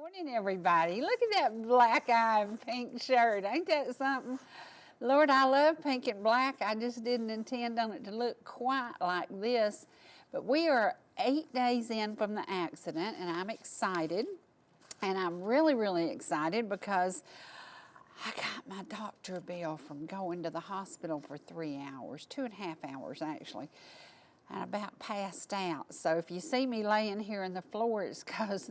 Morning, everybody. Look at that black eye and pink shirt. Ain't that something? Lord, I love pink and black. I just didn't intend on it to look quite like this. But we are 8 days in from the accident, and I'm excited. And I'm really, really excited because I got my doctor bill from going to the hospital for 3 hours, 2.5 hours actually. And about passed out. So if you see me laying here on the floor, it's because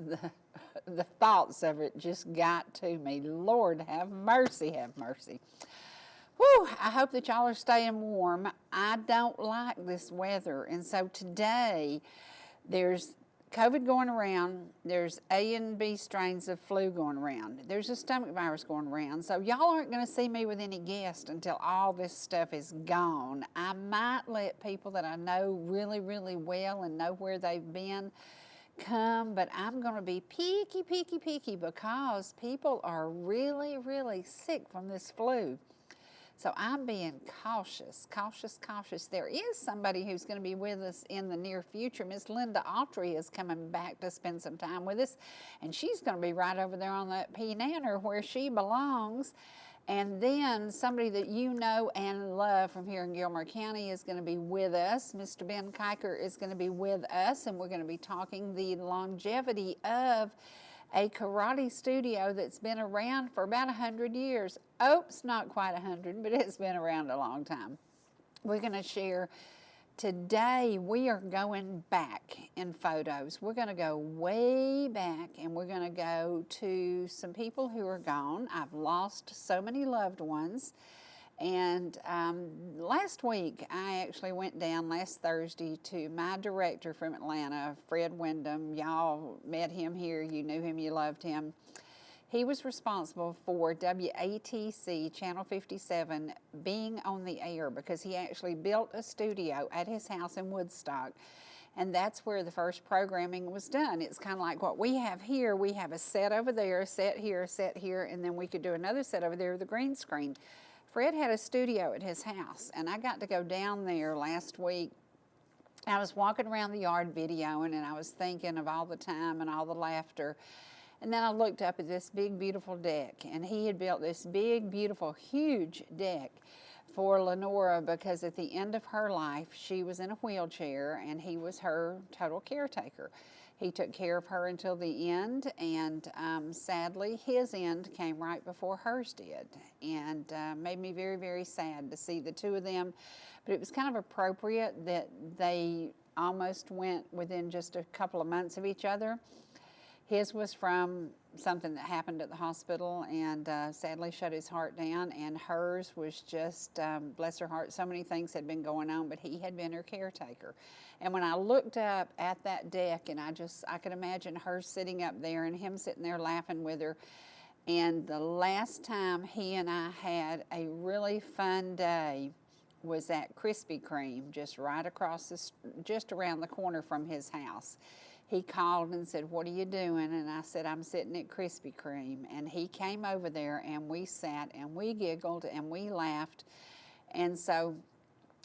the thoughts of it just got to me. Lord, have mercy, have mercy. Whew, I hope that y'all are staying warm. I don't like this weather. And so today, there's COVID going around, there's A and B strains of flu going around, there's a stomach virus going around, so y'all aren't going to see me with any guests until all this stuff is gone. I might let people that I know really, really well and know where they've been come, but I'm going to be picky because people are really, really sick from this flu. So I'm being cautious. There is somebody who's going to be with us in the near future. Miss Linda Autry is coming back to spend some time with us, and she's going to be right over there on that P-Nanner where she belongs. And then somebody that you know and love from here in Gilmer County is going to be with us. Mr. Ben Kiker is going to be with us, and we're going to be talking the longevity of a karate studio that's been around for about 100 years. Oops, not quite 100, but it's been around a long time. We're going to share today. We are going back in photos. We're going to go way back, and we're going to go to some people who are gone. I've lost so many loved ones. And last week, I actually went down last Thursday to my director from Atlanta, Fred Wyndham. Y'all met him here. You knew him. You loved him. He was responsible for WATC Channel 57 being on the air because he actually built a studio at his house in Woodstock. And that's where the first programming was done. It's kind of like what we have here. We have a set over there, a set here, and then we could do another set over there with a green screen. Fred had a studio at his house, and I got to go down there last week. I was walking around the yard videoing, and I was thinking of all the time and all the laughter. And then I looked up at this big, beautiful deck, and he had built this big, beautiful, huge deck for Lenora because at the end of her life, she was in a wheelchair, and he was her total caretaker. He took care of her until the end, and sadly, his end came right before hers did, and made me very, very sad to see the two of them. But it was kind of appropriate that they almost went within just a couple of months of each other. His was from something that happened at the hospital and sadly shut his heart down, and hers was just, bless her heart, so many things had been going on, but he had been her caretaker. And when I looked up at that deck, and I could imagine her sitting up there and him sitting there laughing with her. And the last time he and I had a really fun day was at Krispy Kreme, just right across just around the corner from his house. He called and said, "What are you doing?" And I said, "I'm sitting at Krispy Kreme." And he came over there, and we sat and we giggled and we laughed. And so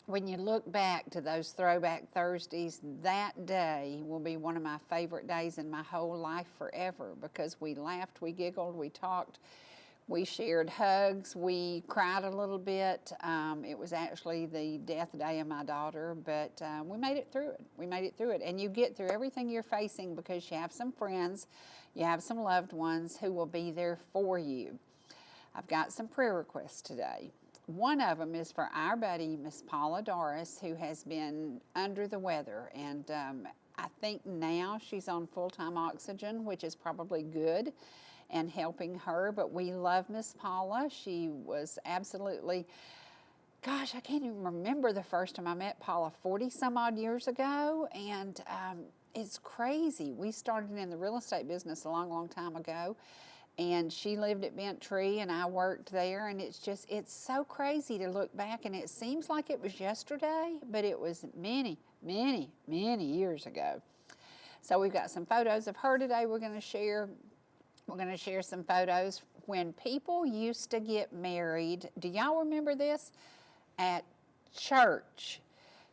when you look back to those throwback Thursdays, that day will be one of my favorite days in my whole life forever because we laughed, we giggled, we talked, we shared hugs, we cried a little bit. It was actually the death day of my daughter, but we made it through it. We made it through it. And you get through everything you're facing because you have some friends, you have some loved ones who will be there for you. I've got some prayer requests today. One of them is for our buddy, Miss Paula Doris, who has been under the weather. And I think now she's on full-time oxygen, which is probably good and helping her. But we love Miss Paula. She was absolutely, gosh, I can't even remember the first time I met Paula, 40 some odd years ago. And it's crazy. We started in the real estate business a long, long time ago. And she lived at Bent Tree, and I worked there, and it's so crazy to look back, and it seems like it was yesterday, but it was many, many, many years ago. So we've got some photos of her today we're going to share. We're going to share some photos when people used to get married. Do y'all remember this? At church.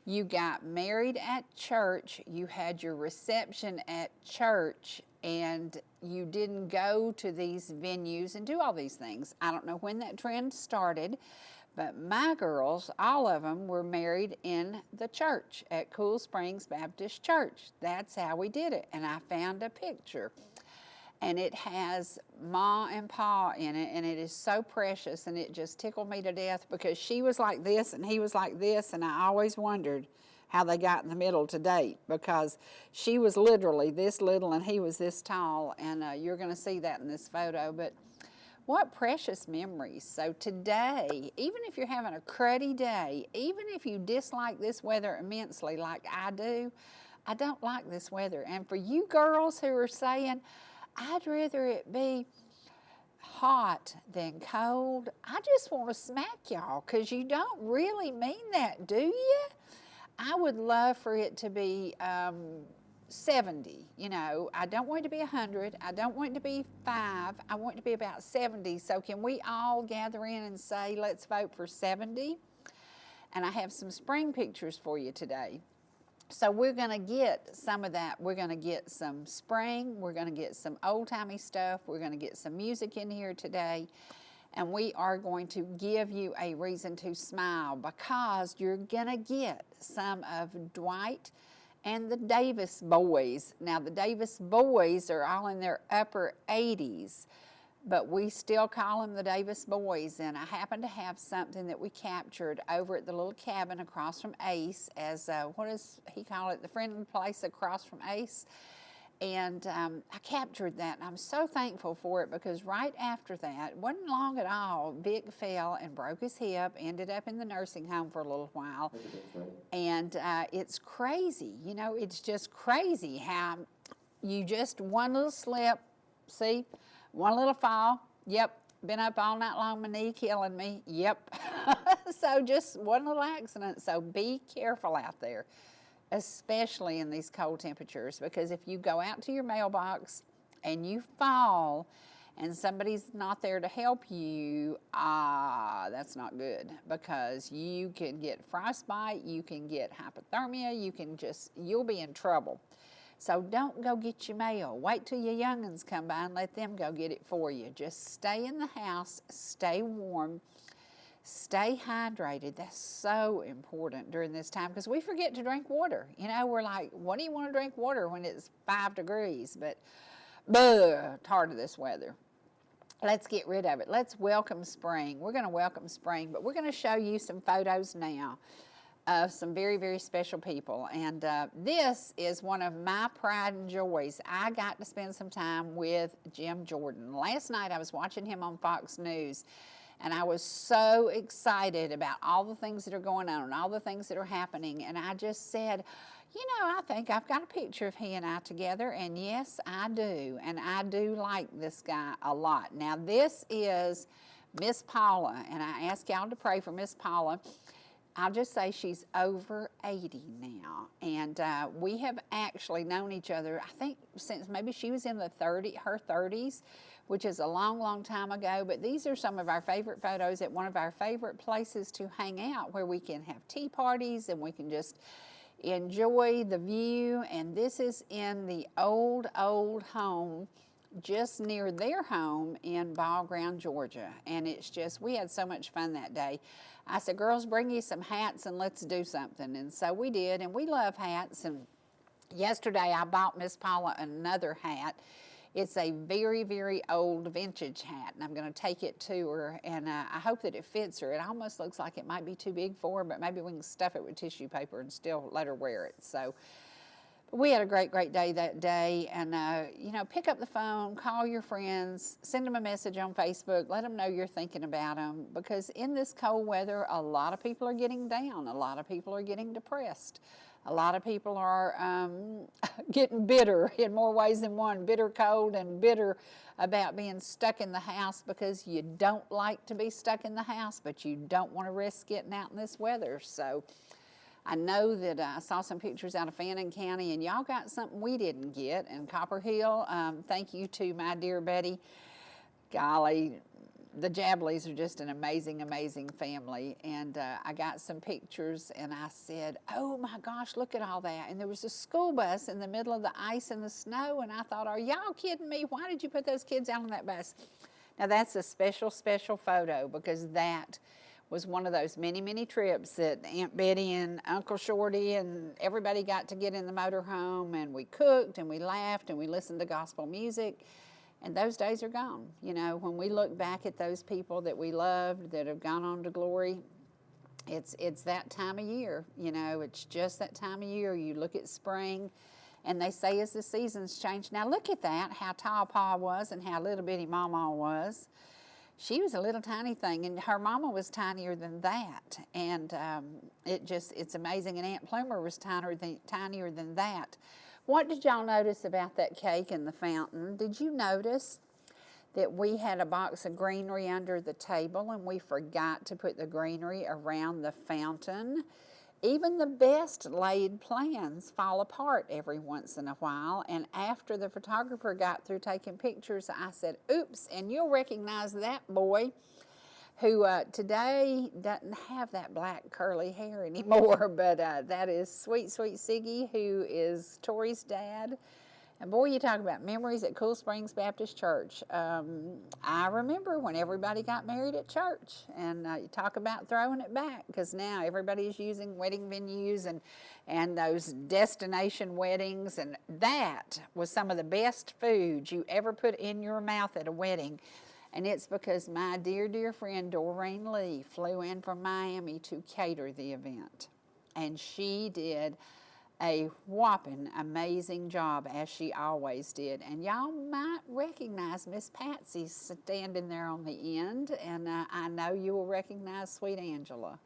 You got married at church, you had your reception at church, and you didn't go to these venues and do all these things. I don't know when that trend started, but my girls, all of them, were married in the church at Cool Springs Baptist Church. That's how we did it. And I found a picture, and it has Ma and Pa in it, and it is so precious, and it just tickled me to death because she was like this and he was like this, and I always wondered how they got in the middle to date, because she was literally this little and he was this tall, and you're going to see that in this photo. But what precious memories. So today, even if you're having a cruddy day, even if you dislike this weather immensely like I do, I don't like this weather. And for you girls who are saying, I'd rather it be hot than cold, I just want to smack y'all, because you don't really mean that, do you? I would love for it to be 70, you know. I don't want it to be 100. I don't want it to be 5. I want it to be about 70. So can we all gather in and say, let's vote for 70? And I have some spring pictures for you today. So we're going to get some of that. We're going to get some spring. We're going to get some old-timey stuff. We're going to get some music in here today. And we are going to give you a reason to smile, because you're going to get some of Dwight and the Davis boys. Now, the Davis boys are all in their upper 80s, but we still call them the Davis boys. And I happen to have something that we captured over at the little cabin across from Ace as, what does he call it, the friendly place across from Ace. And I captured that, and I'm so thankful for it, because right after that, it wasn't long at all, Vic fell and broke his hip, ended up in the nursing home for a little while. And it's crazy, you know, it's just crazy how you just, one little slip, see, one little fall, yep, been up all night long, my knee killing me, yep. So just one little accident, so be careful out there, especially in these cold temperatures, because if you go out to your mailbox and you fall and somebody's not there to help you, that's not good, because you can get frostbite, you can get hypothermia, you'll be in trouble. So don't go get your mail. Wait till your young'uns come by and let them go get it for you. Just stay in the house, stay warm, stay hydrated. That's so important during this time, because we forget to drink water. You know, we're like, what do you want to drink water when it's 5 degrees? But, tired of this weather. Let's get rid of it. Let's welcome spring. We're going to welcome spring, but we're going to show you some photos now of some very, very special people. And this is one of my pride and joys. I got to spend some time with Jim Jordan. Last night I was watching him on Fox News, and I was so excited about all the things that are going on and all the things that are happening. And I just said, you know, I think I've got a picture of he and I together. And yes, I do. And I do like this guy a lot. Now, this is Miss Paula, and I ask y'all to pray for Miss Paula. I'll just say she's over 80 now, and we have actually known each other, I think, since maybe she was in her 30s, which is a long, long time ago. But these are some of our favorite photos at one of our favorite places to hang out, where we can have tea parties and we can just enjoy the view. And this is in the old home just near their home in Ball Ground, Georgia. And it's just, we had so much fun that day. I said, girls, bring you some hats and let's do something. And so we did, and we love hats. And yesterday I bought Miss Paula another hat. It's a very, very old vintage hat, and I'm going to take it to her, and I hope that it fits her. It almost looks like it might be too big for her, but maybe we can stuff it with tissue paper and still let her wear it. So we had a great, great day that day. And, you know, pick up the phone, call your friends, send them a message on Facebook, let them know you're thinking about them, because in this cold weather, a lot of people are getting down. A lot of people are getting depressed. A lot of people are getting bitter in more ways than one, bitter cold and bitter about being stuck in the house, because you don't like to be stuck in the house, but you don't want to risk getting out in this weather. So I know that I saw some pictures out of Fannin County, and y'all got something we didn't get in Copper Hill. Thank you to my dear Betty. Golly, the Jableys are just an amazing, amazing family. And I got some pictures and I said, oh my gosh, look at all that. And there was a school bus in the middle of the ice and the snow. And I thought, are y'all kidding me? Why did you put those kids out on that bus? Now that's a special, special photo because that was one of those many, many trips that Aunt Betty and Uncle Shorty and everybody got to get in the motorhome, and we cooked and we laughed and we listened to gospel music. And those days are gone. You know, when we look back at those people that we loved that have gone on to glory, it's that time of year. You know, it's just that time of year. You look at spring, and they say as the seasons change. Now look at that, how tall Pa was and how little bitty Mama was. She was a little tiny thing, and her mama was tinier than that. And it's amazing. And Aunt Plumer was tinier than that. What did y'all notice about that cake in the fountain? Did you notice that we had a box of greenery under the table and we forgot to put the greenery around the fountain? Even the best laid plans fall apart every once in a while. And after the photographer got through taking pictures, I said, oops, and you'll recognize that boy who today doesn't have that black curly hair anymore, but that is sweet, sweet Siggy, who is Tori's dad. And boy, you talk about memories at Cool Springs Baptist Church. I remember when everybody got married at church, and you talk about throwing it back, because now everybody is using wedding venues and those destination weddings, and that was some of the best food you ever put in your mouth at a wedding. And it's because my dear, dear friend Doreen Lee flew in from Miami to cater the event. And she did a whopping amazing job, as she always did. And y'all might recognize Miss Patsy standing there on the end, and I know you will recognize Sweet Angela.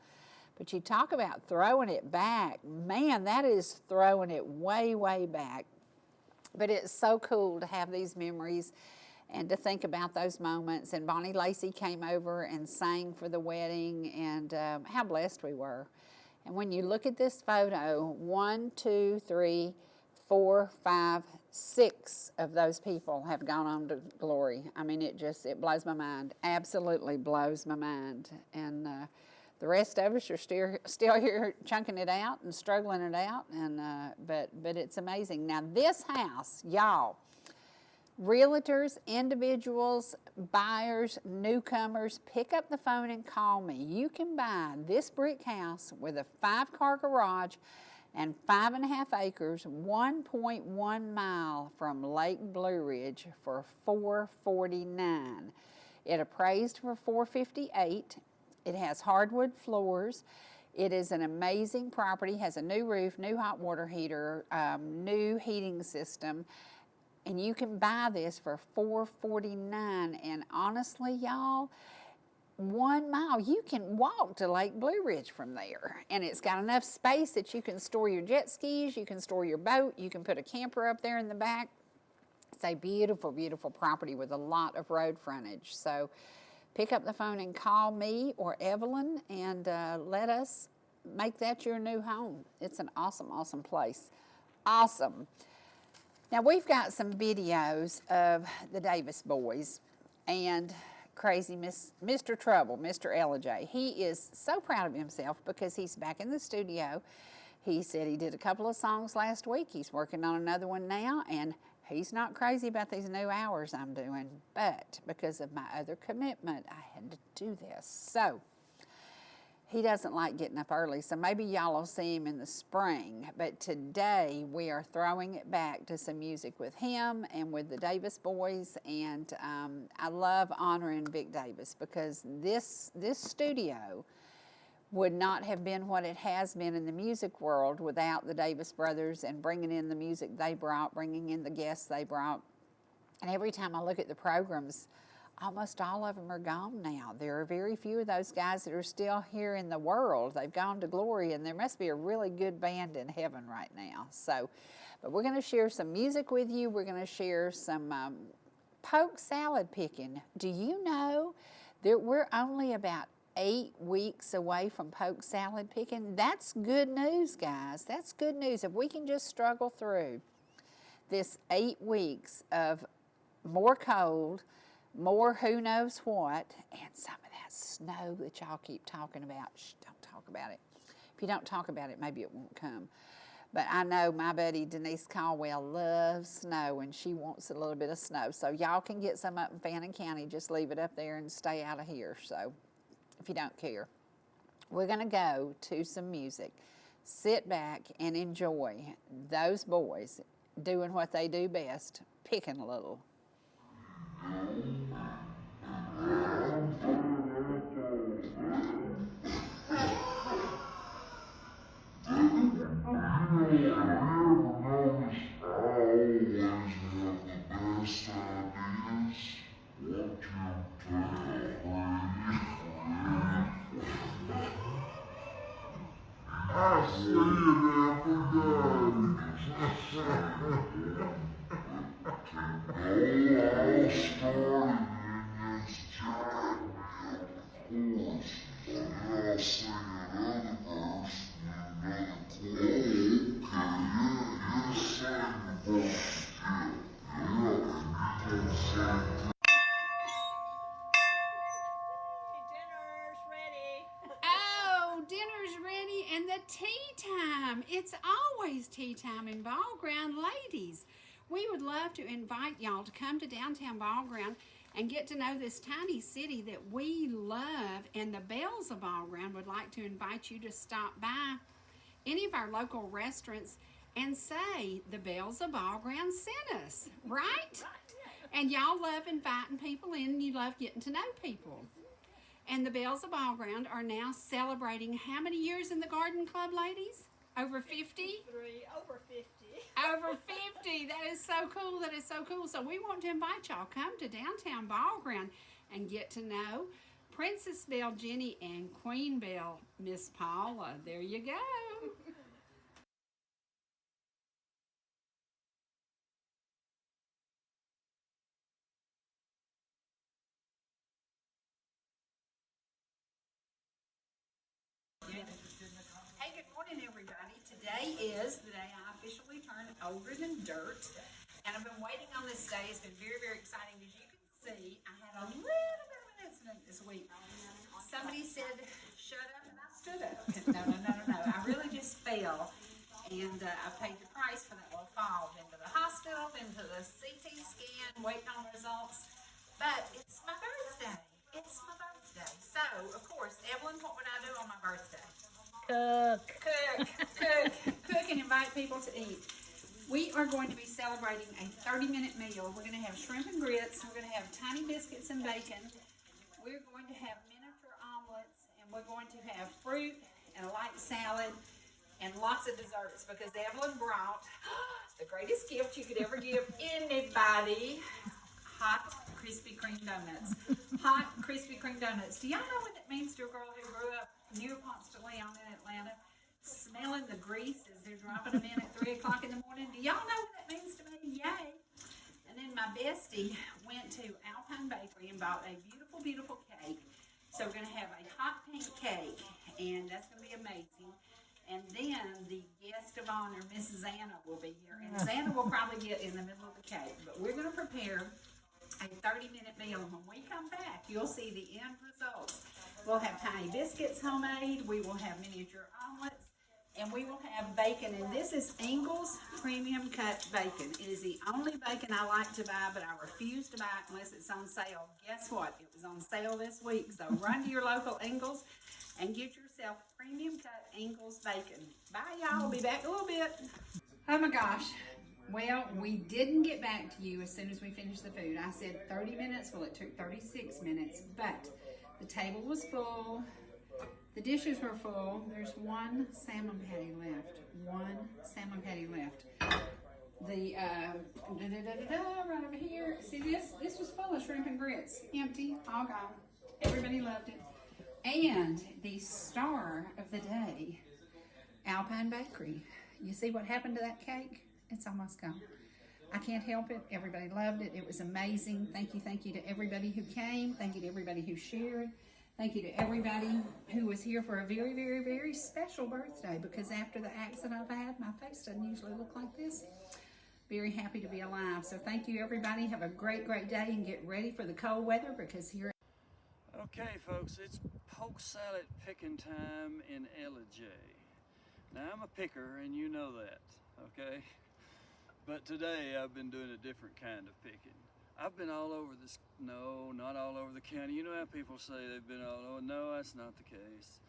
But you talk about throwing it back. Man, that is throwing it way, way back. But it's so cool to have these memories and to think about those moments. And Bonnie Lacey came over and sang for the wedding, and how blessed we were. And when you look at this photo, 1, 2, 3, 4, 5, 6 of those people have gone on to glory. I mean, it blows my mind. Absolutely blows my mind. And the rest of us are still here chunking it out and struggling it out. And but it's amazing. Now this house, y'all, realtors, individuals, buyers, newcomers, pick up the phone and call me. You can buy this brick house with a 5-car garage and 5.5 acres, 1.1 mile from Lake Blue Ridge for $449. It appraised for $458. It has hardwood floors. It is an amazing property, has a new roof, new hot water heater, new heating system. And you can buy this for $449. And honestly, y'all, 1 mile, you can walk to Lake Blue Ridge from there. And it's got enough space that you can store your jet skis, you can store your boat, you can put a camper up there in the back. It's a beautiful, beautiful property with a lot of road frontage. So pick up the phone and call me or Evelyn, and let us make that your new home. It's an awesome, awesome place. Awesome. Now, we've got some videos of the Davis boys and crazy Mr. Trouble, Mr. Ellijay. He is so proud of himself because he's back in the studio. He said he did a couple of songs last week. He's working on another one now, and he's not crazy about these new hours I'm doing, but because of my other commitment, I had to do this. So he doesn't like getting up early, so maybe y'all will see him in the spring. But today we are throwing it back to some music with him and with the Davis boys. And I love honoring Vic Davis because this studio would not have been what it has been in the music world without the Davis brothers and bringing in the music they brought, bringing in the guests they brought. And every time I look at the programs, almost all of them are gone now. There are very few of those guys that are still here in the world. They've gone to glory, and there must be a really good band in heaven right now. So, but we're going to share some music with you. We're going to share some poke salad picking. Do you know that we're only about 8 weeks away from poke salad picking? That's good news, guys. That's good news. If we can just struggle through this 8 weeks of more cold, more who knows what, and some of that snow that y'all keep talking about. Shh, don't talk about it. If you don't talk about it, maybe it won't come. But I know my buddy Denise Caldwell loves snow, and she wants a little bit of snow. So y'all can get some up in Fannin County. Just leave it up there and stay out of here, so if you don't care. We're going to go to some music. Sit back and enjoy those boys doing what they do best, picking a little. I see it every day. All started in this giant meal course. I'll sing another verse in another chord. Okay, you sing the verse. Yeah, and you can sing. Dinner's ready and the tea time. It's always tea time in Ball Ground, ladies. We would love to invite y'all to come to downtown Ball Ground and get to know this tiny city that we love, and the Bells of Ball Ground would like to invite you to stop by any of our local restaurants and say the Bells of Ball Ground sent us, right? And y'all love inviting people in, and you love getting to know people. And the Bells of Ball Ground are now celebrating how many years in the Garden Club, ladies? Over 50? Over 50. Over 50. That is so cool. That is so cool. So we want to invite y'all, come to downtown Ball Ground and get to know Princess Belle Jenny and Queen Belle Miss Paula. There you go. Hey, good morning, everybody. Today is the day I officially turned older than dirt, and I've been waiting on this day. It's been very, very exciting. As you can see, I had a little bit of an incident this week. Somebody said, shut up, and I stood up. No. I really just fell, and I paid the price for that little fall. Been to the hospital, been to the CT scan, waiting on results, but it's my birthday. It's my birthday. So, of course, Evelyn, what would I do on my birthday? Cook and invite people to eat. We are going to be celebrating a 30-minute meal. We're going to have shrimp and grits. We're going to have tiny biscuits and bacon. We're going to have miniature omelets, and we're going to have fruit and a light salad and lots of desserts, because Evelyn brought the greatest gift you could ever give anybody: hot Krispy Kreme donuts. Hot Krispy Kreme donuts. Do y'all know what that means to a girl who grew up near Ponce de Leon in Atlanta, smelling the grease as they're dropping them in at 3 o'clock in the morning? Do y'all know what that means to me? Yay! And then my bestie went to Alpine Bakery and bought a beautiful, beautiful cake. So we're going to have a hot pink cake, and that's going to be amazing. And then the guest of honor, Mrs. Anna, will be here. And Anna will probably get in the middle of the cake. But we're going to prepare a 30-minute meal. When we come back, you'll see the end results. We'll have tiny biscuits homemade. We will have miniature omelets. And we will have bacon. And this is Ingles Premium Cut Bacon. It is the only bacon I like to buy, but I refuse to buy it unless it's on sale. Guess what? It was on sale this week. So run to your local Ingles and get yourself premium cut Ingles bacon. Bye, y'all. I'll be back in a little bit. Oh my gosh. Well, we didn't get back to you as soon as we finished the food. I said 30 minutes. Well, it took 36 minutes, but the table was full. The dishes were full. There's one salmon patty left. One salmon patty left. The, right over here. See this? This was full of shrimp and grits. Empty, all gone. Everybody loved it. And the star of the day, Alpine Bakery. You see what happened to that cake? It's almost gone. I can't help it. Everybody loved it. It was amazing. Thank you to everybody who came. Thank you to everybody who shared. Thank you to everybody who was here for a very, very, very special birthday, because after the accident I've had, my face doesn't usually look like this. very happy to be alive. So thank you, everybody. Have a great, great day, and get ready for the cold weather, because here. Okay, folks, it's poke salad picking time in Ellijay. Now, I'm a picker, and you know that, okay? But today, I've been doing a different kind of picking. I've been all over this, no, not all over the county. You know how people say they've been all over? No, that's not the case.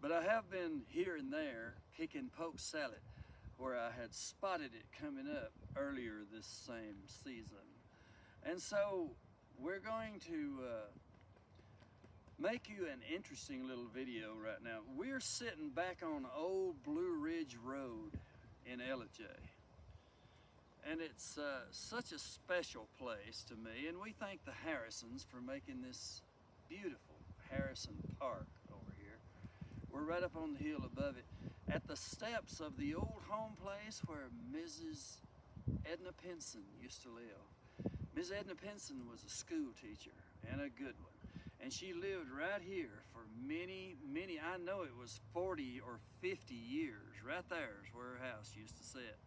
But I have been here and there picking poke salad, where I had spotted it coming up earlier this same season. And so we're going to make you an interesting little video right now. We're sitting back on old Blue Ridge Road in Ellijay. And it's such a special place to me, and we thank the Harrisons for making this beautiful Harrison Park over here. We're right up on the hill above it, at the steps of the old home place where Mrs. Edna Pinson used to live. Ms. Edna Pinson was a school teacher, and a good one. And she lived right here for many, I know it was 40 or 50 years. Right there is where her house used to sit.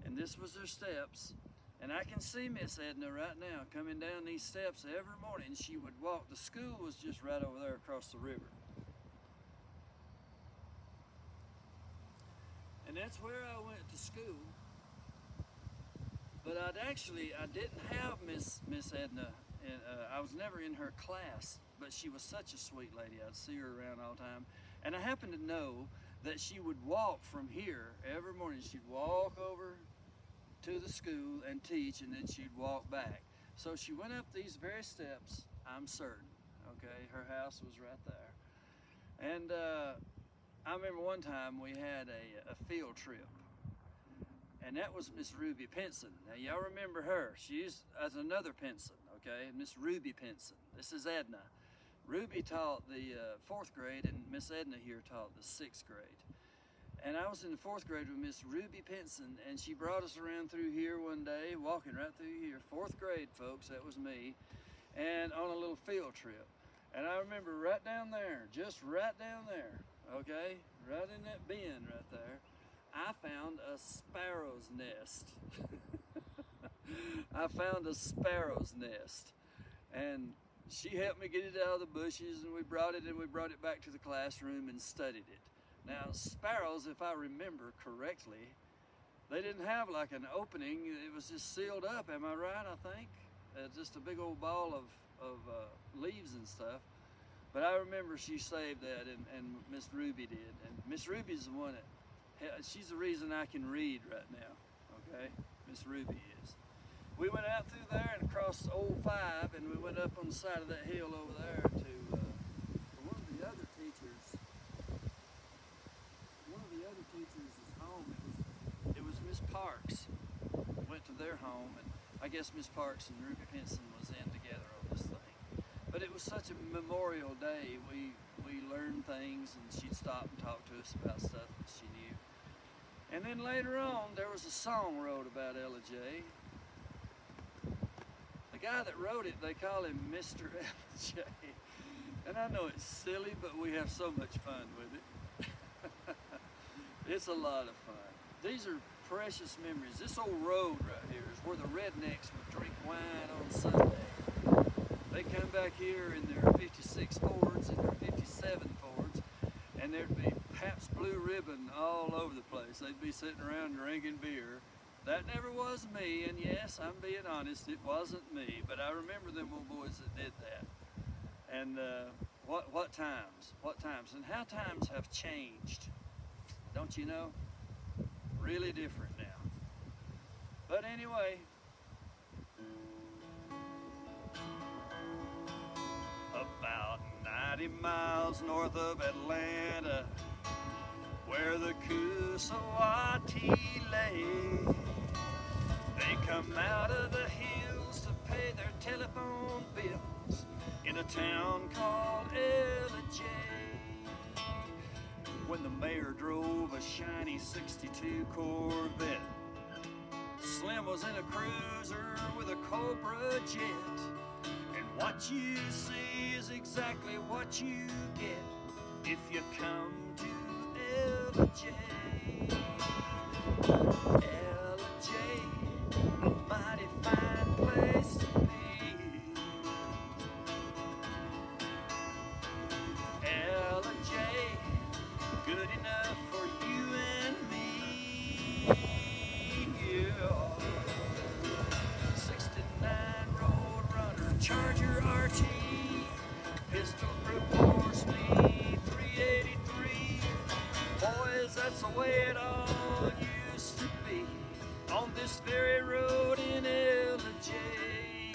And this was her steps. And I can see Miss Edna right now coming down these steps every morning. She would walk. The school was just right over there across the river. And that's where I went to school. But I didn't have Miss Edna, and I was never in her class, but she was such a sweet lady. I'd see her around all the time. And I happened to know that she would walk from here every morning. She'd walk over to the school and teach, and then she'd walk back. So she went up these very steps, I'm certain, okay? Her house was right there. And I remember one time we had a field trip, and that was Miss Ruby Pinson. Now y'all remember her. She's as another Pinson, okay? Miss Ruby Pinson. This is Edna. Ruby taught the 4th grade, and Miss Edna here taught the 6th grade. And I was in the 4th grade with Miss Ruby Pinson, and she brought us around through here one day, walking right through here. 4th grade, folks, that was me, and on a little field trip. And I remember right down there, just right down there, okay, right in that bend right there, I found a sparrow's nest. I found a sparrow's nest, and she helped me get it out of the bushes, and we brought it back to the classroom and studied it. Now, sparrows, if I remember correctly, they didn't have like an opening. It was just sealed up, am I right, I think? Just a big old ball of leaves and stuff. But I remember she saved that, and Miss Ruby did. And Miss Ruby's the one that, she's the reason I can read right now, okay? Miss Ruby is. We went out through there and across Old 5, and we went up on the side of that hill over there to one of the other teachers. One of the other teachers' home. It was Miss Parks. Went to their home, and I guess Miss Parks and Ruby Pinson was in together on this thing. But it was such a Memorial Day. We learned things, and she'd stop and talk to us about stuff that she knew. And then later on, there was a song wrote about Ellijay. The guy that wrote it, they call him Mr. Ellijay. And I know it's silly, but we have so much fun with it. It's a lot of fun. These are precious memories. This old road right here is where the rednecks would drink wine on Sunday. They come back here in their 56 Fords and their 57 Fords, and there'd be Pabst Blue Ribbon all over the place. They'd be sitting around drinking beer. That never was me, and yes, I'm being honest, it wasn't me, but I remember them old boys that did that. And what times, and how times have changed, don't you know? Really different now. But anyway, about 90 miles north of Atlanta, where the Kusawati lay, they come out of the hills to pay their telephone bills in a town called Ellijay. When the mayor drove a shiny 62 Corvette, Slim was in a cruiser with a Cobra jet. And what you see is exactly what you get if you come to Ellijay. Ellijay. Charger RT, pistol report speed 383. Boys, that's the way it all used to be on this very road in Ellijay.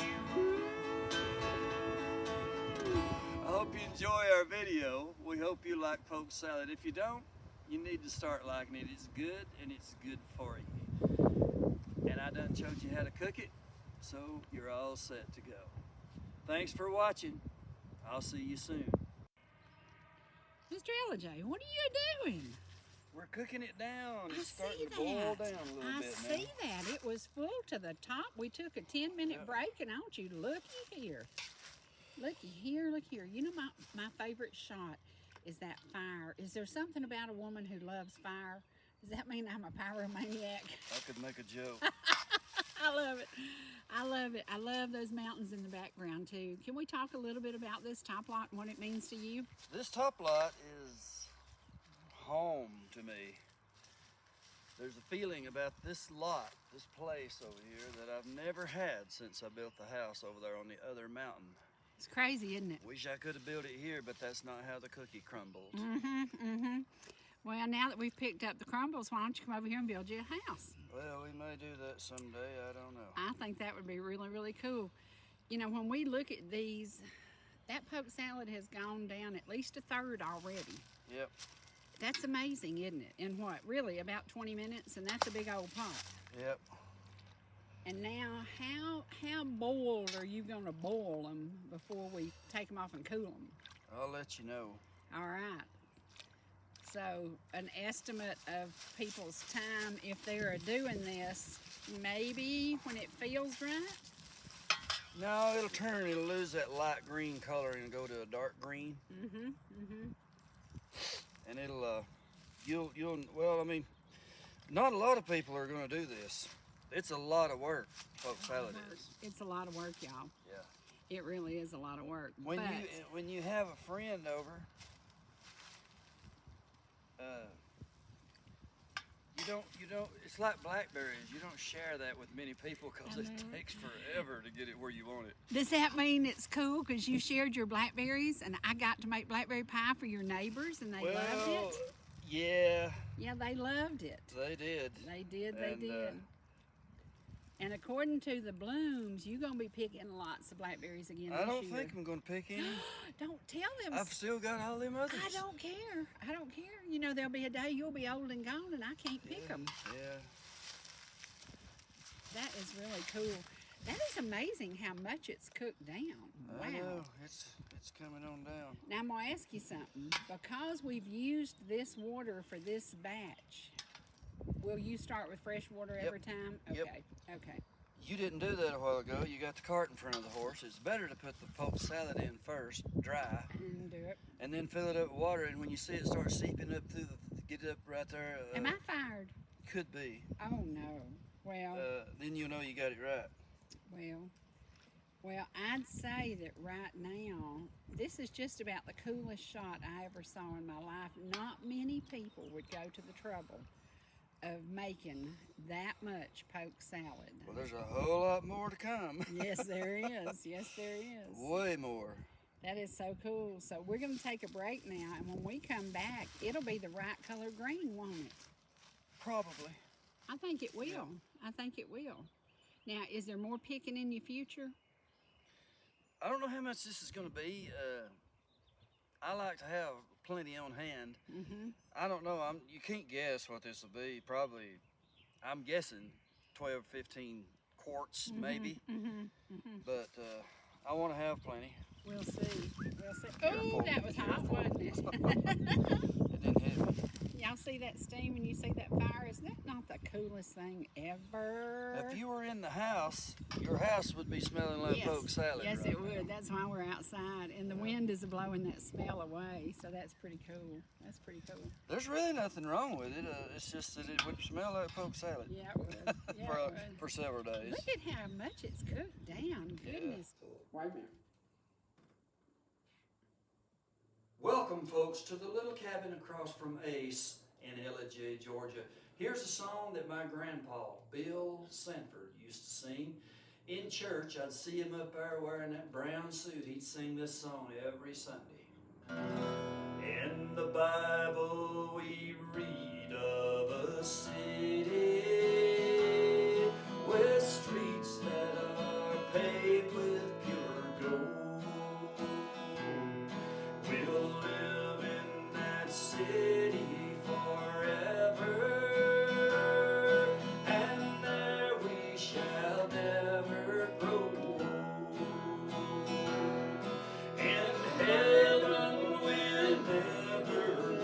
I hope you enjoy our video. We hope you like poke salad. If you don't, you need to start liking it. It's good and it's good for you. And I done showed you how to cook it, so you're all set to go. Thanks for watching. I'll see you soon. Mr. Ellijay, what are you doing? We're cooking it down. It's I starting see to boil that. down a little I bit now. see that. It was full to the top. We took a 10-minute break, and I want you to looky here. Looky here, look here. You know my favorite shot is that fire. Is there something about a woman who loves fire? Does that mean I'm a pyromaniac? I could make a joke. I love it. I love it. I love those mountains in the background too. Can we talk a little bit about this top lot and what it means to you? This top lot is home to me. There's a feeling about this lot, this place over here, that I've never had since I built the house over there on the other mountain. It's crazy, isn't it? Wish I could have built it here, but that's not how the cookie crumbled. Well, now that we've picked up the crumbles, why don't you come over here and build you a house? Well, we may do that someday. I don't know. I think that would be really, really cool. You know, when we look at these, that poke salad has gone down at least a third already. Yep. That's amazing, isn't it? In what, really, about 20 minutes? And that's a big old pot. Yep. And now, how boiled are you going to boil them before we take them off and cool them? I'll let you know. All right. So, an estimate of people's time if they're doing this, maybe when it feels right? No, it'll lose that light green color and go to a dark green. And it'll, well, I mean, not a lot of people are gonna do this. It's a lot of work, poke salad is. It's a lot of work, y'all. Yeah. It really is a lot of work. When you have a friend over, you don't, it's like blackberries. You don't share that with many people because it takes forever to get it where you want it. Does that mean it's cool because you shared your blackberries and I got to make blackberry pie for your neighbors and they loved it? Yeah. Yeah, they loved it. They did. They did. And according to the blooms, you're going to be picking lots of blackberries again this year. I don't think I'm going to pick any. Don't tell them. I've still got all them others. I don't care. I don't care. You know, there'll be a day you'll be old and gone and I can't pick them. Yeah. That is really cool. That is amazing how much it's cooked down. Wow. I know. It's coming on down. Now, I'm going to ask you something. Because we've used this water for this batch, will you start with fresh water every time? Okay. Yep. Okay. You didn't do that a while ago. You got the cart in front of the horse. It's better to put the poke salad in first, dry. And do it. And then fill it up with water. And when you see it start seeping up through get it up right there. Am I fired? Could be. Oh, no. Well. Then you know you got it right. Well, I'd say that right now, this is just about the coolest shot I ever saw in my life. Not many people would go to the trouble of making that much poke salad. Well, there's a whole lot more to come. Yes, there is. Yes, there is. Way more. That is so cool. So we're going to take a break now, and when we come back, it'll be the right color green, won't it? Probably. I think it will. Yeah. I think it will. Now, is there more picking in your future? I don't know how much this is going to be. I like to have plenty on hand. I don't know. You can't guess what this will be. Probably, I'm guessing 12, 15 quarts, maybe. But I want to have plenty. We'll see. We'll see. Oh, that was hot, wasn't it? It didn't hit me. Y'all see that steam and you see that fire? Isn't that not the coolest thing ever? If you were in the house, your house would be smelling like poke salad. Yes, right it would. now. That's why we're outside. And the wind is blowing that smell away. So that's pretty cool. That's pretty cool. There's really nothing wrong with it. It's just that it would smell like poke salad. Yeah, it would. Yeah, it would. For several days. Look at how much it's cooked down. Goodness. Wait a minute. Welcome, folks, to the little cabin across from Ace in Ellijay, Georgia. Here's a song that my grandpa, Bill Sanford, used to sing. in church, I'd see him up there wearing that brown suit. He'd sing this song every Sunday. In the Bible we read of a city with streets that are paved with pure gold. We'll live in that city forever, and there we shall never grow old. In heaven we'll never grow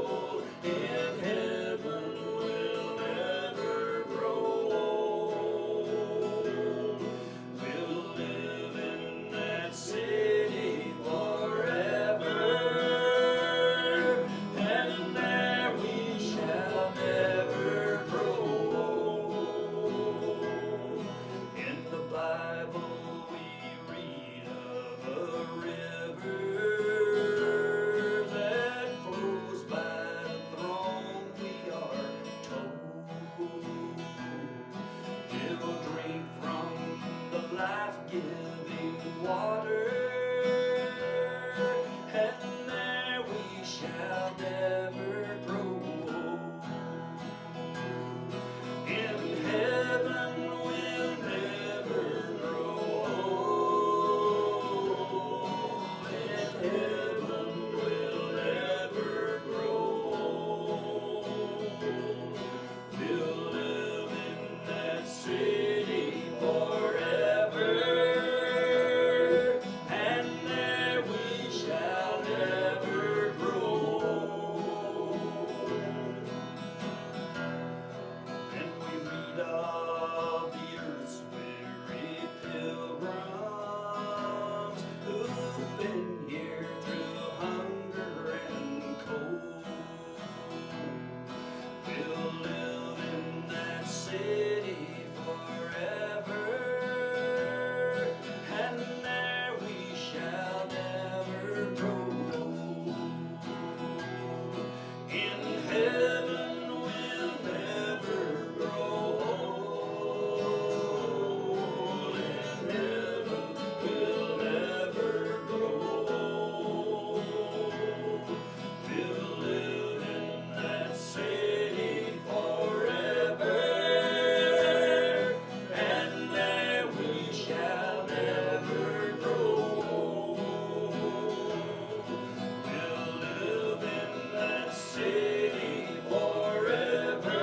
old. In heaven we'll never grow old. We'll live in that city forever, and there we shall never grow old. In the Bible we read of a river that flows by the throne, we are told. We'll drink from the life-giving water, and there we shall never grow old. In heaven we'll never grow old. In heaven we'll never grow old. We'll live in that city forever, and there we shall never grow old. And we read of the earth's weary pilgrims who've been here through hunger and cold. We'll live in that city forever, and there we shall never grow old. In heaven we'll never grow old. In heaven we'll never grow old. We'll live in that city forever, and there we shall never grow old. We'll live in that city forever,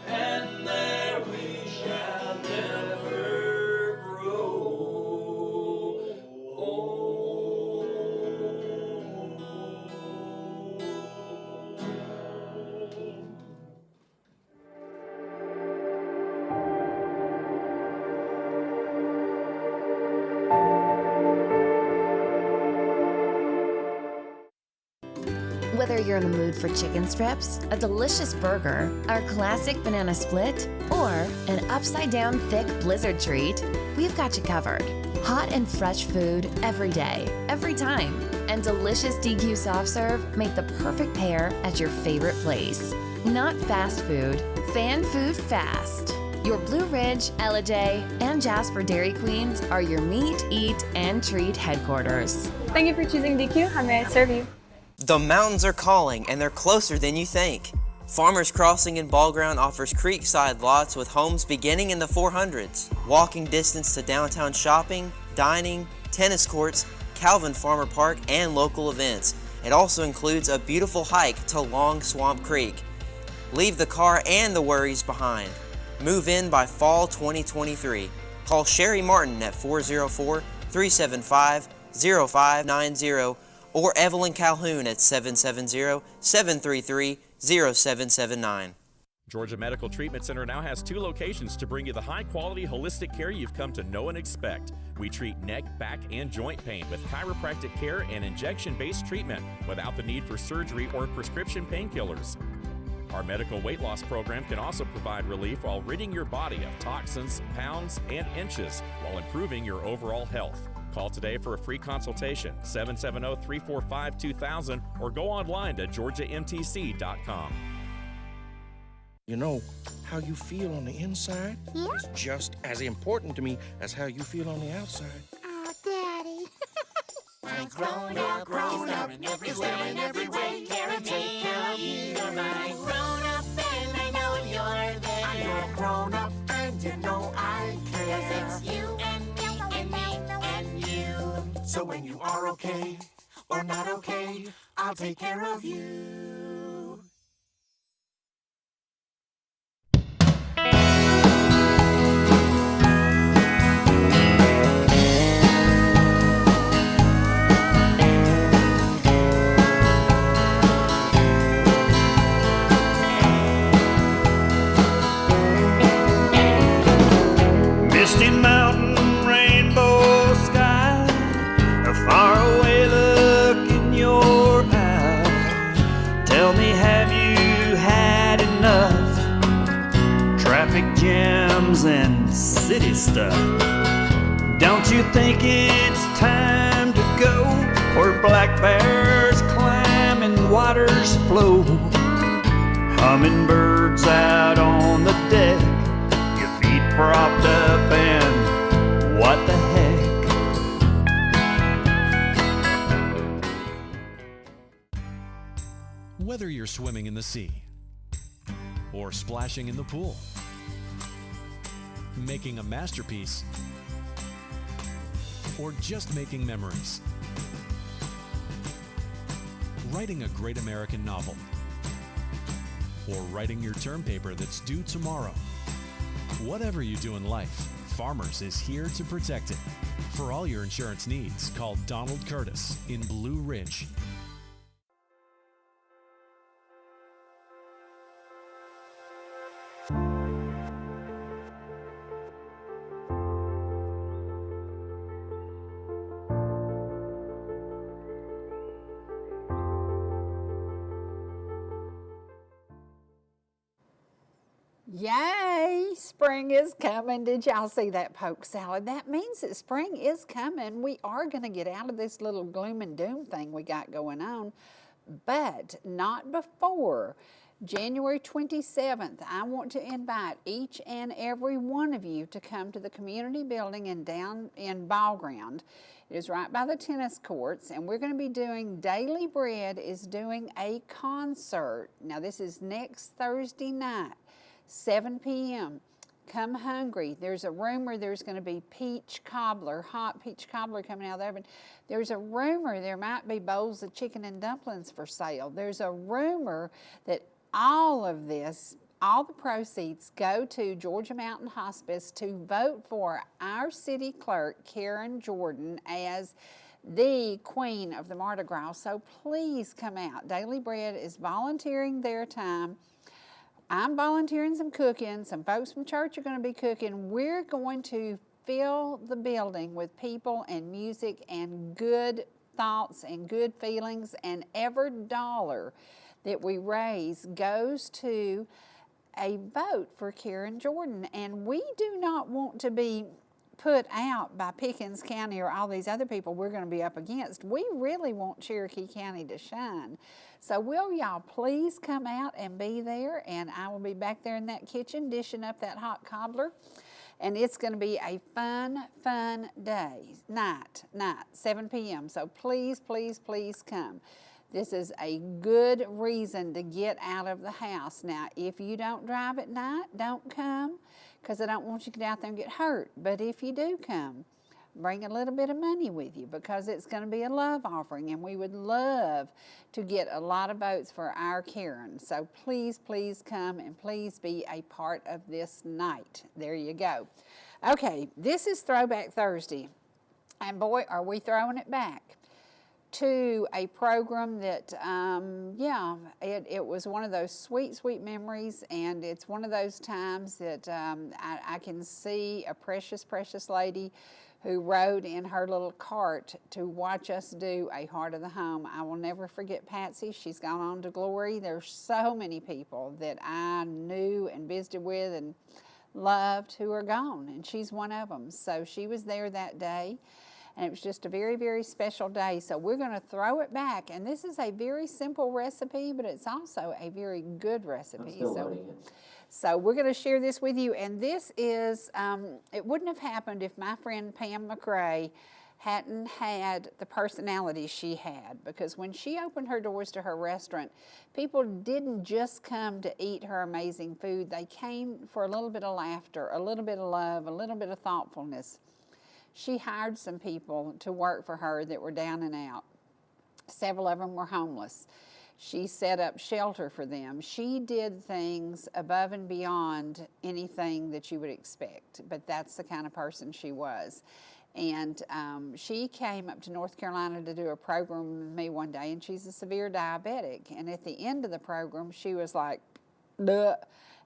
and there we shall never grow old. Whether you're in the mood for chicken strips, a delicious burger, our classic banana split, or an upside-down thick blizzard treat, we've got you covered. Hot and fresh food every day, every time, and delicious DQ soft serve make the perfect pair at your favorite place. Not fast food, fan food fast. Your Blue Ridge, Ellijay, and Jasper Dairy Queens are your meet, eat, and treat headquarters. Thank you for choosing DQ. How may I serve you? The mountains are calling, and they're closer than you think. Farmers Crossing in Ball Ground offers creekside lots with homes beginning in the 400s. Walking distance to downtown shopping, dining, tennis courts, Calvin Farmer Park, and local events. It also includes a beautiful hike to Long Swamp Creek. Leave the car and the worries behind. Move in by fall 2023. Call Cherie Martin at 404-375-0590 or Evelyn Calhoun at 770-733-0779. Georgia Medical Treatment Center now has 2 locations to bring you the high-quality holistic care you've come to know and expect. We treat neck, back, and joint pain with chiropractic care and injection-based treatment without the need for surgery or prescription painkillers. Our medical weight loss program can also provide relief while ridding your body of toxins, pounds, and inches while improving your overall health. Call today for a free consultation, 770-345-2000, or go online to georgiamtc.com. You know, how you feel on the inside is just as important to me as how you feel on the outside. Oh, Daddy. My grown-up, is there in every way, care and take care of you. You're my grown-up and I know you're there. I'm your grown-up and you know I care. 'Cause it's you and me and me and you. So when you are okay or not okay, I'll take care of you. Misty mountain, rainbow sky, a faraway look in your eye. Tell me, have you had enough? Traffic jams and city stuff. Don't you think it's time to go where black bears climb and waters flow? Hummingbirds out on the deck, feet propped up, and what the heck? Whether you're swimming in the sea or splashing in the pool, making a masterpiece, or just making memories, writing a great American novel, or writing your term paper that's due tomorrow. Whatever you do in life, Farmers is here to protect it. For all your insurance needs, call Donald Curtis in Blue Ridge. Yay, spring is coming. Did y'all see that poke salad? That means that spring is coming. We are going to get out of this little gloom and doom thing we got going on, but not before January 27th. I want to invite each and every one of you to come to the community building and down in Ball Ground. It is right by the tennis courts, and we're going to be doing Daily Bread is doing a concert. Now, this is next Thursday night. 7 p.m. Come hungry. There's a rumor there's going to be peach cobbler, hot peach cobbler coming out of the oven. There's a rumor there might be bowls of chicken and dumplings for sale. There's a rumor that all of this, all the proceeds go to Georgia Mountain Hospice to vote for our city clerk, Karen Jordan, as the queen of the Mardi Gras. So please come out. Daily Bread is volunteering their time. I'm volunteering some cooking. Some folks from church are going to be cooking. We're going to fill the building with people and music and good thoughts and good feelings, and every dollar that we raise goes to a vote for Karen Jordan. And we do not want to be put out by Pickens County or all these other people we're going to be up against. We really want Cherokee County to shine. So will y'all please come out and be there, and I will be back there in that kitchen dishing up that hot cobbler, and it's going to be a fun day, night, 7 p.m. So please, please, please come. This is a good reason to get out of the house. Now, if you don't drive at night, don't come, because I don't want you to get out there and get hurt. But if you do come, bring a little bit of money with you, because it's going to be a love offering, and we would love to get a lot of votes for our Karen. So please, please come, and please be a part of this night. There you go. Okay, this is Throwback Thursday, and boy, are we throwing it back to a program that, it was one of those sweet, sweet memories, and it's one of those times that I can see a precious, precious lady who rode in her little cart to watch us do a Heart of the Home. I will never forget Patsy. She's gone on to glory. There's so many people that I knew and visited with and loved who are gone, and she's one of them. So she was there that day, and it was just a very, very special day. So we're going to throw it back, and this is a very simple recipe, but it's also a very good recipe. I'm still learning it. So we're going to share this with you, and this is, it wouldn't have happened if my friend Pam McRae hadn't had the personality she had, because when she opened her doors to her restaurant, people didn't just come to eat her amazing food. They came for a little bit of laughter, a little bit of love, a little bit of thoughtfulness. She hired some people to work for her that were down and out. Several of them were homeless. She set up shelter for them. She did things above and beyond anything that you would expect, but that's the kind of person she was. And she came up to North Carolina to do a program with me one day, and she's a severe diabetic. And at the end of the program, she was like, duh.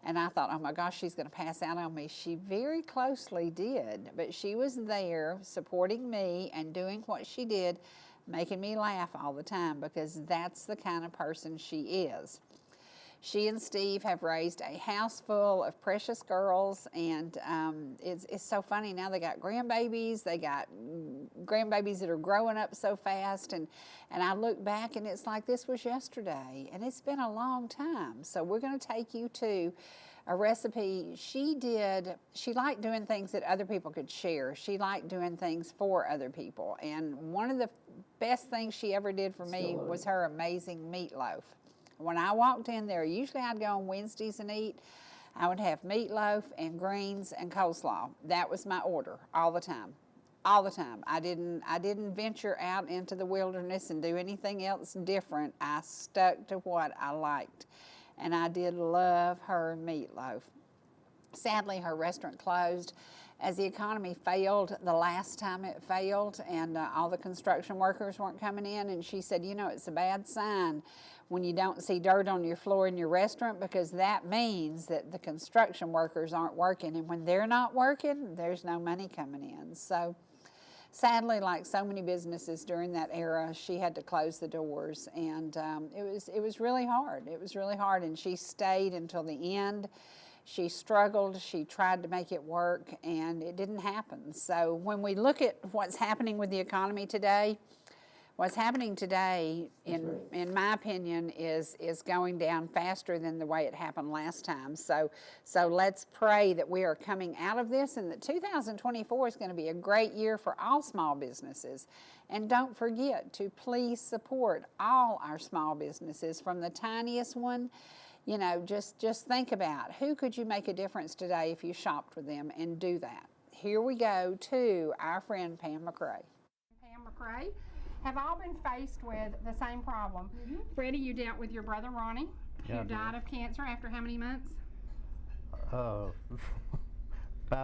And I thought, oh my gosh, she's going to pass out on me. She very closely did, but she was there supporting me and doing what she did, making me laugh all the time, because that's the kind of person she is. She and Steve have raised a house full of precious girls, and it's so funny now. They got grandbabies. They got grandbabies that are growing up so fast, and I look back and it's like this was yesterday, and it's been a long time. So we're going to take you to a recipe she did. She liked doing things that other people could share. She liked doing things for other people, and one of the best things she ever did for me was her amazing meatloaf. When I walked in there, usually I'd go on Wednesdays and eat. I would have meatloaf and greens and coleslaw. That was my order all the time. All the time. I didn't venture out into the wilderness and do anything else different. I stuck to what I liked. And I did love her meatloaf. Sadly, her restaurant closed as the economy failed the last time it failed, and all the construction workers weren't coming in. And she said, you know, it's a bad sign when you don't see dirt on your floor in your restaurant, because that means that the construction workers aren't working. And when they're not working, there's no money coming in. So sadly, like so many businesses during that era, she had to close the doors, and it was really hard. It was really hard, and she stayed until the end. She struggled, she tried to make it work, and it didn't happen. So when we look at what's happening with the economy today, what's happening today, in my opinion, is going down faster than the way it happened last time. So let's pray that we are coming out of this, and that 2024 is going to be a great year for all small businesses. And don't forget to please support all our small businesses, from the tiniest one. You know, just think about who could you make a difference today if you shopped with them, and do that. Here we go to our friend Pam McRae. Pam McRae have all been faced with the same problem. Freddie, you dealt with your brother Ronnie, who died of cancer after how many months? About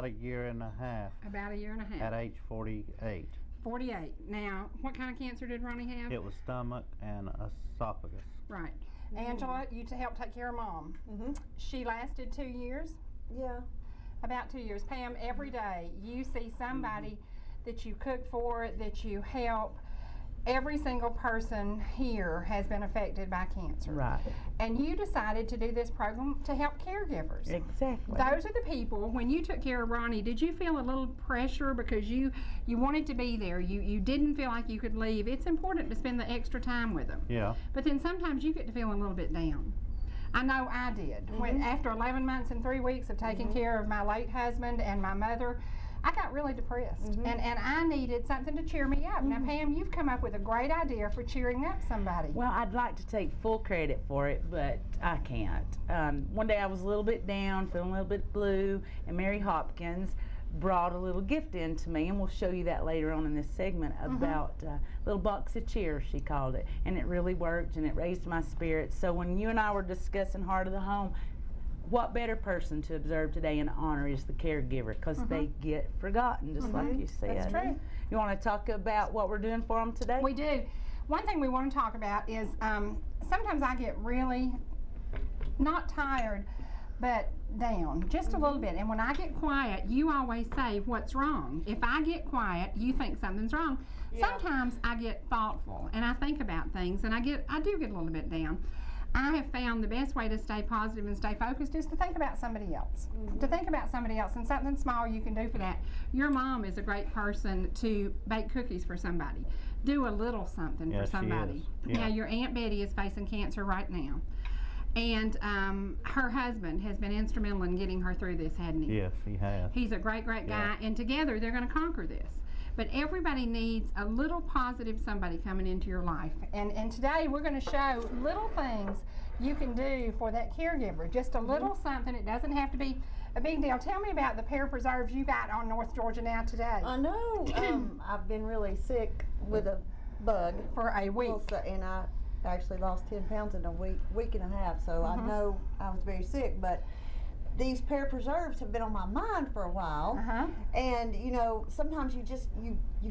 a year and a half. About a year and a half. At age 48. 48. Now, what kind of cancer did Ronnie have? It was stomach and esophagus. Right. Angela, you helped take care of Mom. She lasted 2 years? Yeah. About 2 years. Pam, every day you see somebody that you cook for, that you help. Every single person here has been affected by cancer. Right. And you decided to do this program to help caregivers. Exactly. Those are the people. When you took care of Ronnie, did you feel a little pressure because you wanted to be there? You didn't feel like you could leave. It's important to spend the extra time with them. Yeah. But then sometimes you get to feel a little bit down. I know I did. When after 11 months and 3 weeks of taking care of my late husband and my mother, I got really depressed, and I needed something to cheer me up. Now, Pam, you've come up with a great idea for cheering up somebody. Well, I'd like to take full credit for it, but I can't. One day I was a little bit down, feeling a little bit blue, and Mary Hopkins brought a little gift in to me, and we'll show you that later on in this segment, about a little box of cheer, she called it, and it really worked, and it raised my spirits. So when you and I were discussing Heart of the Home, what better person to observe today and honor is the caregiver, because they get forgotten, just like you said. That's true. You want to talk about what we're doing for them today? We do. One thing we want to talk about is sometimes I get really, not tired, but down just a little bit. And when I get quiet, you always say, what's wrong? If I get quiet, you think something's wrong. Sometimes I get thoughtful and I think about things, and I do get a little bit down. I have found the best way to stay positive and stay focused is to think about somebody else. To think about somebody else, and something small you can do for that. Your mom is a great person to bake cookies for somebody. Do a little something for somebody. She is. Yeah. Now, your Aunt Betty is facing cancer right now. And her husband has been instrumental in getting her through this, hadn't he? Yes, he has. He's a great, great guy, and together they're going to conquer this. But everybody needs a little positive somebody coming into your life. And today we're going to show little things you can do for that caregiver. Just a little something. It doesn't have to be a big deal. Tell me about the pear preserves you got on North Georgia Now today. I know. I've been really sick with a bug for a week, and I actually lost 10 pounds in a week and a half. So I know I was very sick, but these pear preserves have been on my mind for a while. And you know, sometimes you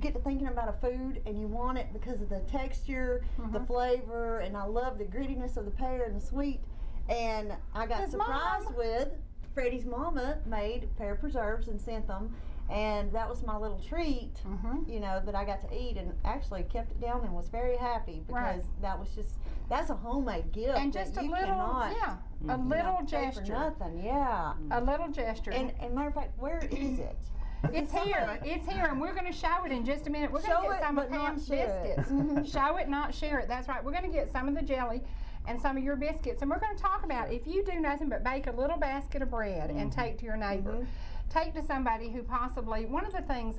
get to thinking about a food and you want it because of the texture, the flavor, and I love the grittiness of the pear and the sweet. And I got surprised with Freddie's mama made pear preserves and sent them, and that was my little treat, you know, that I got to eat, and actually kept it down and was very happy because that was that's a homemade gift, and just that a you little, cannot, a little gesture, for nothing, a little gesture. And matter of fact, where is it? It's here. It's here, and we're going to show it in just a minute. We're going to get some of Pam's biscuits. Show it, not share it. That's right. We're going to get some of the jelly and some of your biscuits, and we're going to talk about if you do nothing but bake a little basket of bread and take to your neighbor, take to somebody who possibly, one of the things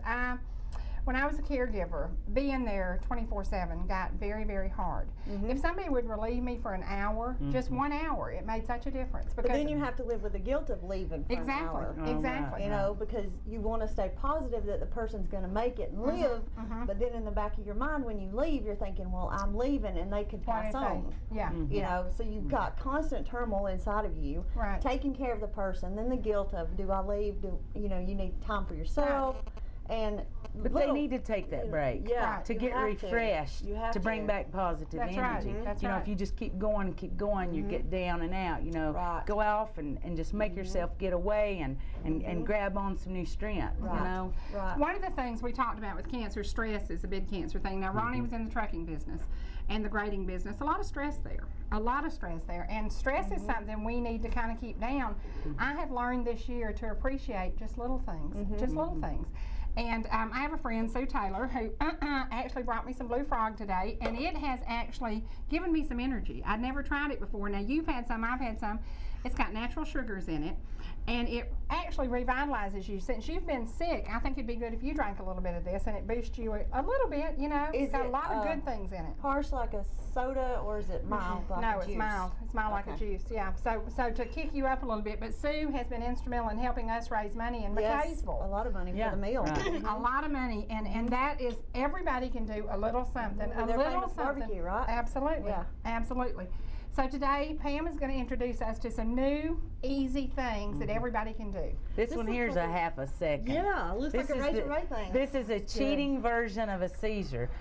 when I was a caregiver, being there 24/7 got very, very hard. If somebody would relieve me for an hour, just 1 hour, it made such a difference. But then you have to live with the guilt of leaving for an hour. Exactly. You know, because you want to stay positive that the person's going to make it and live, but then in the back of your mind when you leave, you're thinking, well, I'm leaving and they could pass on. You know, so you've got constant turmoil inside of you, taking care of the person, then the guilt of, do I leave? Do you know, you need time for yourself. But they need to take that break to get refreshed, to bring back positive energy. You know, if you just keep going, you get down and out. You know, go off and just make yourself get away and grab on some new strength. You know, one of the things we talked about with cancer, stress is a big cancer thing. Now, Ronnie was in the trucking business and the grading business. A lot of stress there. And stress is something we need to kind of keep down. I have learned this year to appreciate just little things, just little things. And I have a friend, Sue Taylor, who actually brought me some Blue Frog today, and it has actually given me some energy. I'd never tried it before. Now, you've had some, I've had some. It's got natural sugars in it, and it actually revitalizes you. Since you've been sick, I think it'd be good if you drank a little bit of this, and it boosts you a little bit, you know. It's got a lot of good things in it. Harsh like a soda, or is it mild like a juice? No, it's mild. It's mild like a juice, yeah. So to kick you up a little bit, but Sue has been instrumental in helping us raise money in McKaysville. A lot of money for the meal. A lot of money, and that is, everybody can do a little something. A little something. Barbecue, right? Absolutely. Yeah. Absolutely. So today, Pam is going to introduce us to some new, easy things that everybody can do. This one here's a half a second. Yeah, it looks like a Razor Ray thing. This is a cheating version of a seizure.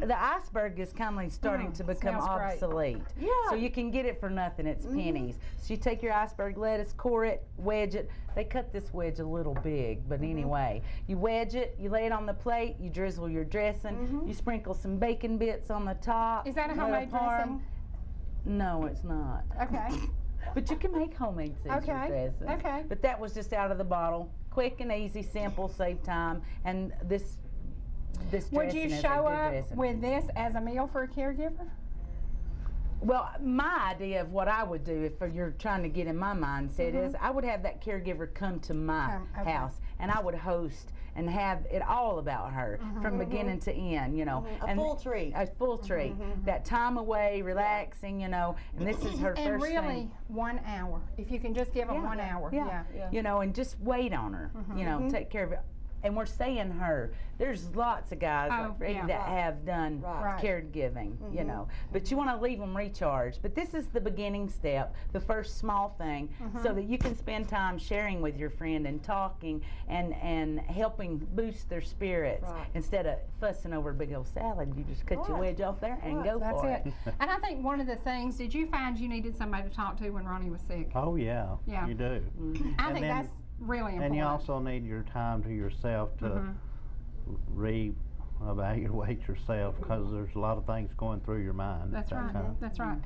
The iceberg is kind of starting to become obsolete. Yeah. So you can get it for nothing. It's pennies. So you take your iceberg lettuce, core it, wedge it. They cut this wedge a little big, but anyway. You wedge it, you lay it on the plate, you drizzle your dressing, you sprinkle some bacon bits on the top. Is that a homemade dressing? No, it's not. Okay. But you can make homemade Caesar dressing. Okay. But that was just out of the bottle. Quick and easy, simple, save time. And this Would dressing you is a show good up dressing. with this as a meal for a caregiver? Well, my idea of what I would do, if you're trying to get in my mindset, is I would have that caregiver come to my house, and I would host and have it all about her from beginning to end, you know. A full treat. A full treat. That time away, relaxing, you know, and this is her and first really, thing. 1 hour. If you can just give them 1 hour. Yeah. You know, and just wait on her, you know, take care of it. And we're saying her. There's lots of guys like Freddie that have done caregiving, you know. But you want to leave them recharged. But this is the beginning step, the first small thing, so that you can spend time sharing with your friend and talking and helping boost their spirits instead of fussing over a big old salad. You just cut your wedge off there and go for it. And I think one of the things, did you find you neaded somebody to talk to when Ronnie was sick? Oh yeah, you do. I think that's really important. And you also need your time to yourself to reevaluate yourself, because there's a lot of things going through your mind. That's right. That's right.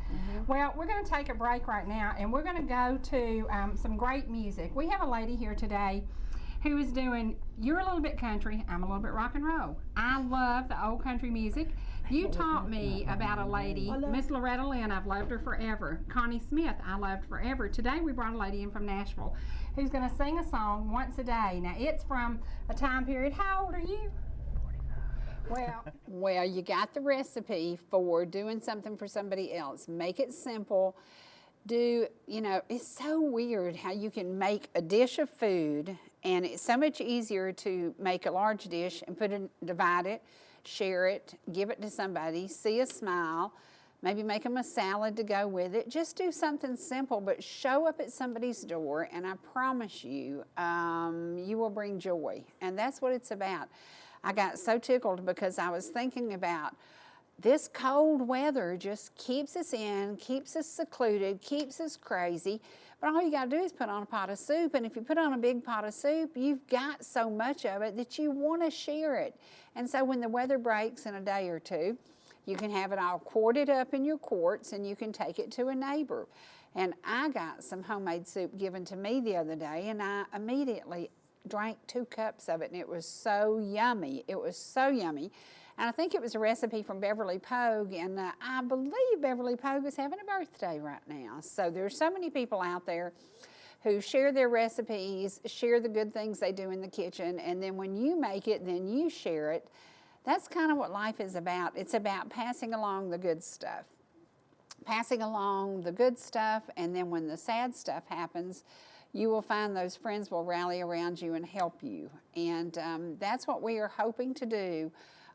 Well, we're going to take a break right now, and we're going to go to some great music. We have a lady here today who is doing, you're a little bit country, I'm a little bit rock and roll. I love the old country music. You taught me about a lady, Miss Loretta Lynn, I've loved her forever. Connie Smith, I loved forever. Today we brought a lady in from Nashville who's going to sing a song once a day. Now it's from a time period, how old are you? Well, you got the recipe for doing something for somebody else. Make it simple. It's so weird how you can make a dish of food, and it's so much easier to make a large dish and divide it, share it, give it to somebody, see a smile, maybe make them a salad to go with it. Just do something simple, but show up at somebody's door, and I promise you, you will bring joy. And that's what it's about. I got so tickled because I was thinking about this cold weather just keeps us in, keeps us secluded, keeps us crazy. But all you got to do is put on a pot of soup. And if you put on a big pot of soup, you've got so much of it that you want to share it. And so when the weather breaks in a day or two, you can have it all quarted up in your quarts and you can take it to a neighbor. And I got some homemade soup given to me the other day, and I immediately drank 2 cups of it, and it was so yummy. It was so yummy. And I think it was a recipe from Beverly Pogue, and I believe Beverly Pogue is having a birthday right now. So there's so many people out there who share their recipes, share the good things they do in the kitchen, and then when you make it, then you share it. That's kind of what life is about. It's about passing along the good stuff. Passing along the good stuff, and then when the sad stuff happens, you will find those friends will rally around you and help you. And that's what we are hoping to do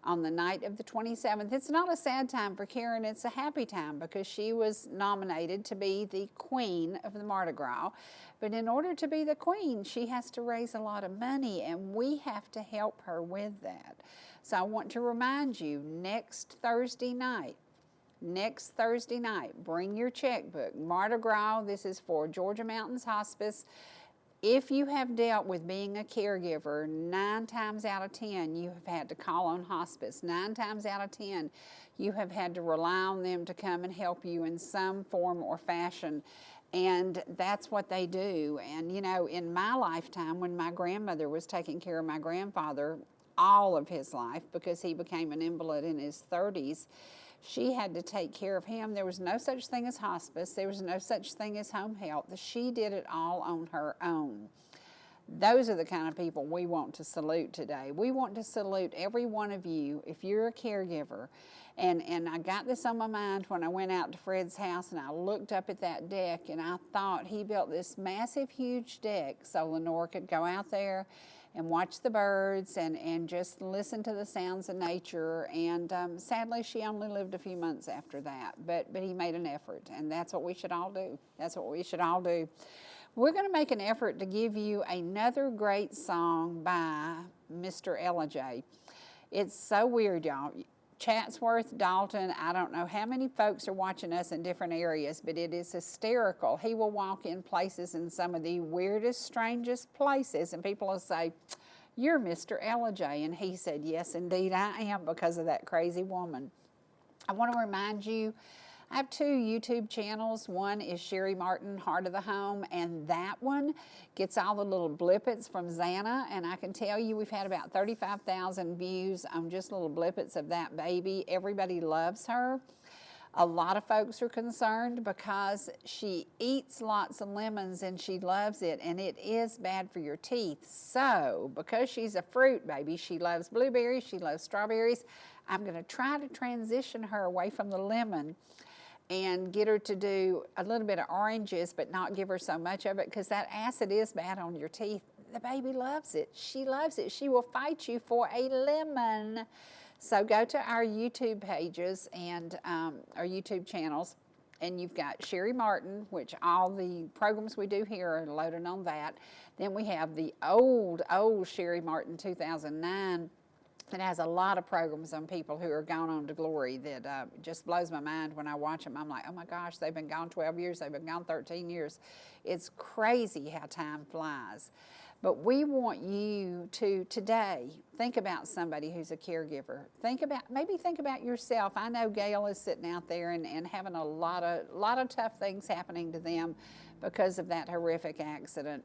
on the night of the 27th. It's not a sad time for Karen, it's a happy time because she was nominated to be the queen of the Mardi Gras. But in order to be the queen, she has to raise a lot of money, and we have to help her with that. So I want to remind you, next Thursday night, bring your checkbook. Mardi Gras, this is for Georgia Mountains Hospice. If you have dealt with being a caregiver, 9 times out of 10, you have had to call on hospice. 9 times out of 10, you have had to rely on them to come and help you in some form or fashion. And that's what they do. And in my lifetime, when my grandmother was taking care of my grandfather all of his life because he became an invalid in his 30s, she had to take care of him. There was no such thing as hospice. There was no such thing as home health. She did it all on her own. Those are the kind of people we want to salute today. We want to salute every one of you if you're a caregiver. And I got this on my mind when I went out to Fred's house and I looked up at that deck and I thought he built this massive, huge deck so Lenore could go out there and watch the birds and just listen to the sounds of nature. And sadly, she only lived a few months after that. But he made an effort, and that's what we should all do. That's what we should all do. We're going to make an effort to give you another great song by Mr. Ellijay. It's so weird, y'all. Chatsworth, Dalton, I don't know how many folks are watching us in different areas, but it is hysterical. He will walk in places in some of the weirdest, strangest places, and people will say, "You're Mr. Ellijay." And he said, "Yes, indeed, I am, because of that crazy woman." I want to remind you, I have 2 YouTube channels. One is Cherie Martin, Heart of the Home, and that one gets all the little blippets from Xana, and I can tell you we've had about 35,000 views on just little blippets of that baby. Everybody loves her. A lot of folks are concerned because she eats lots of lemons and she loves it, and it is bad for your teeth. So, because she's a fruit baby, she loves blueberries, she loves strawberries, I'm going to try to transition her away from the lemon and get her to do a little bit of oranges, but not give her so much of it, because that acid is bad on your teeth. The baby loves it. She loves it. She will fight you for a lemon. So go to our YouTube pages and our YouTube channels, and you've got Cherie Martin, which all the programs we do here are loaded on that. Then we have the old Cherie Martin 2009. It has a lot of programs on people who are gone on to glory that just blows my mind when I watch them. I'm like, oh my gosh, they've been gone 12 years, they've been gone 13 years. It's crazy how time flies. But we want you to today think about somebody who's a caregiver. Maybe think about yourself. I know Gail is sitting out there and having a lot of tough things happening to them because of that horrific accident.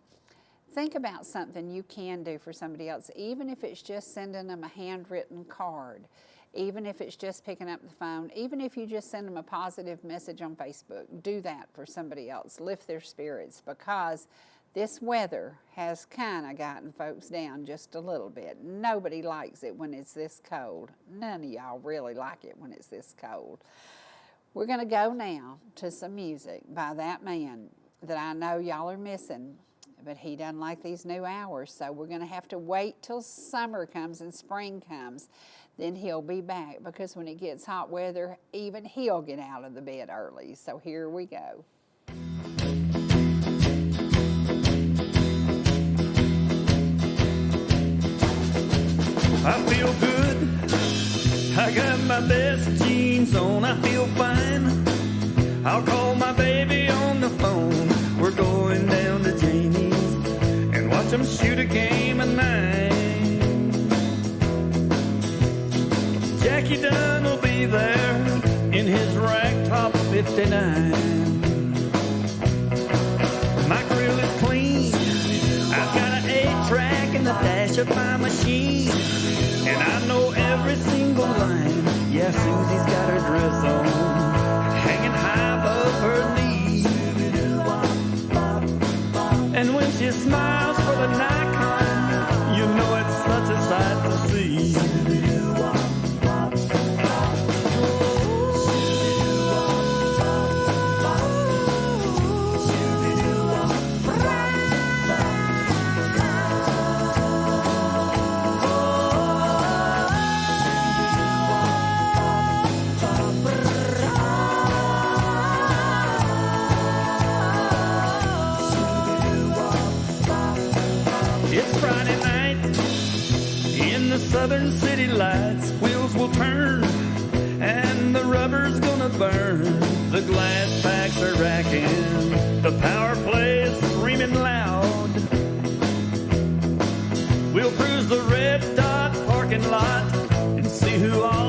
Think about something you can do for somebody else, even if it's just sending them a handwritten card, even if it's just picking up the phone, even if you just send them a positive message on Facebook. Do that for somebody else. Lift their spirits, because this weather has kind of gotten folks down just a little bit. Nobody likes it when it's this cold. None of y'all really like it when it's this cold. We're going to go now to some music by that man that I know y'all are missing, but he doesn't like these new hours, so we're going to have to wait till summer comes and spring comes. Then he'll be back, because when it gets hot weather, even he'll get out of the bed early. So here we go. I feel good, I got my best jeans on, I feel fine. I'll call my baby on the phone. We're going down to Jamie's and watch them shoot a game of 9. Jackie Dunn will be there in his ragtop 59. My grill is clean, I've got an 8-track in the dash of my machine, and I know every single line. Yeah, Susie's got her dress on, hanging high above her knees. And when she smiles for the Nikon, you know it's such a sight to see. Southern city lights, wheels will turn, and the rubber's gonna burn. The glass packs are racking, the power play's screaming loud. We'll cruise the red dot parking lot and see who all